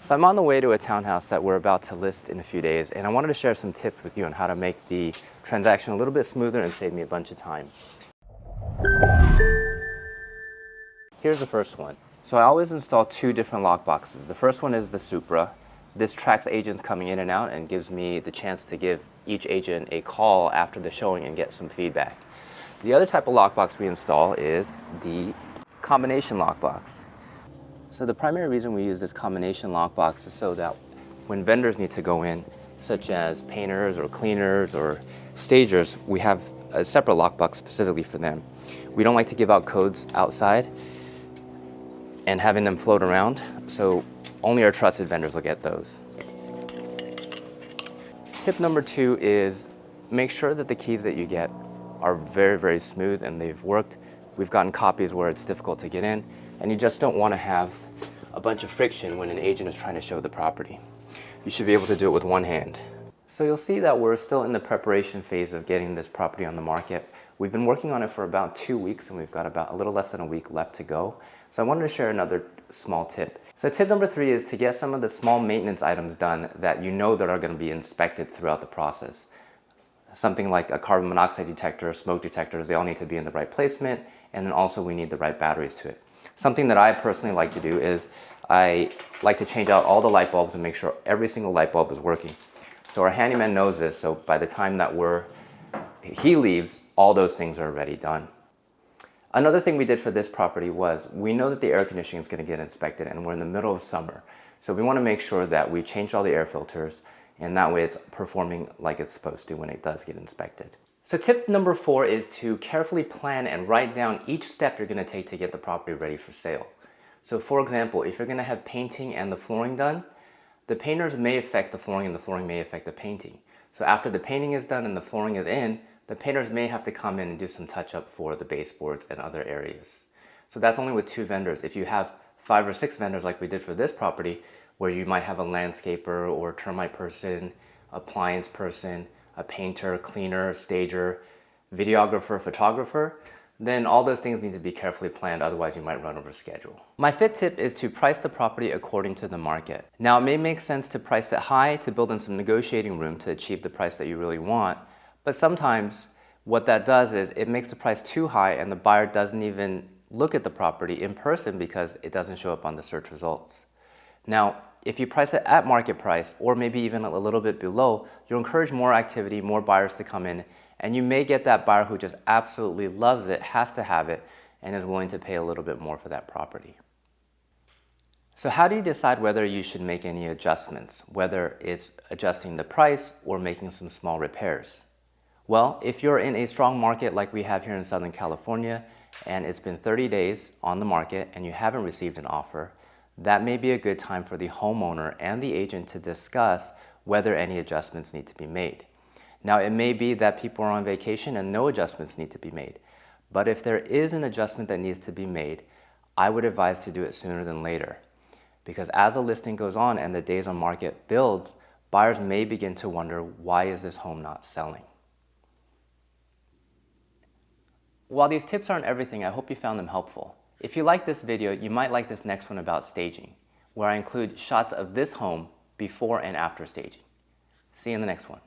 So I'm on the way to a townhouse that we're about to list in a few days, and I wanted to share some tips with you on how to make the transaction a little bit smoother and save me a bunch of time. Here's the first one. So I always install two different lock boxes. The first one is the Supra. This tracks agents coming in and out and gives me the chance to give each agent a call after the showing and get some feedback. The other type of lockbox we install is the combination lockbox. So the primary reason we use this combination lockbox is so that when vendors need to go in, such as painters or cleaners or stagers, we have a separate lockbox specifically for them. We don't like to give out codes outside and having them float around, so only our trusted vendors will get those. Tip number 2 is make sure that the keys that you get are very, very smooth and they've worked. We've gotten copies where it's difficult to get in, and you just don't want to have a bunch of friction when an agent is trying to show the property. You should be able to do it with one hand. So you'll see that we're still in the preparation phase of getting this property on the market. We've been working on it for about 2 weeks and we've got about a little less than a week left to go. So I wanted to share another small tip. So tip number 3 is to get some of the small maintenance items done that you know that are going to be inspected throughout the process. Something like a carbon monoxide detector, smoke detectors, they all need to be in the right placement, and then also we need the right batteries to it. Something that I personally like to do is I like to change out all the light bulbs and make sure every single light bulb is working. So our handyman knows this, so by the time that he leaves, all those things are already done. Another thing we did for this property was we know that the air conditioning is going to get inspected and we're in the middle of summer. So we want to make sure that we change all the air filters and that way it's performing like it's supposed to when it does get inspected. So tip number 4 is to carefully plan and write down each step you're going to take to get the property ready for sale. So for example, if you're going to have painting and the flooring done, the painters may affect the flooring and the flooring may affect the painting. So after the painting is done and the flooring is in, the painters may have to come in and do some touch-up for the baseboards and other areas. So that's only with 2 vendors. If you have 5 or 6 vendors like we did for this property, where you might have a landscaper or termite person, appliance person, a painter, cleaner, stager, videographer, photographer, then all those things need to be carefully planned, otherwise you might run over schedule. My 5th tip is to price the property according to the market. Now it may make sense to price it high to build in some negotiating room to achieve the price that you really want, but sometimes what that does is it makes the price too high and the buyer doesn't even look at the property in person because it doesn't show up on the search results. Now, if you price it at market price or maybe even a little bit below, you'll encourage more activity, more buyers to come in, and you may get that buyer who just absolutely loves it, has to have it, and is willing to pay a little bit more for that property. So how do you decide whether you should make any adjustments, whether it's adjusting the price or making some small repairs? Well, if you're in a strong market like we have here in Southern California, and it's been 30 days on the market and you haven't received an offer, that may be a good time for the homeowner and the agent to discuss whether any adjustments need to be made. Now, it may be that people are on vacation and no adjustments need to be made. But if there is an adjustment that needs to be made, I would advise to do it sooner than later. Because as the listing goes on and the days on market builds, buyers may begin to wonder, why is this home not selling? While these tips aren't everything, I hope you found them helpful. If you like this video, you might like this next one about staging, where I include shots of this home before and after staging. See you in the next one.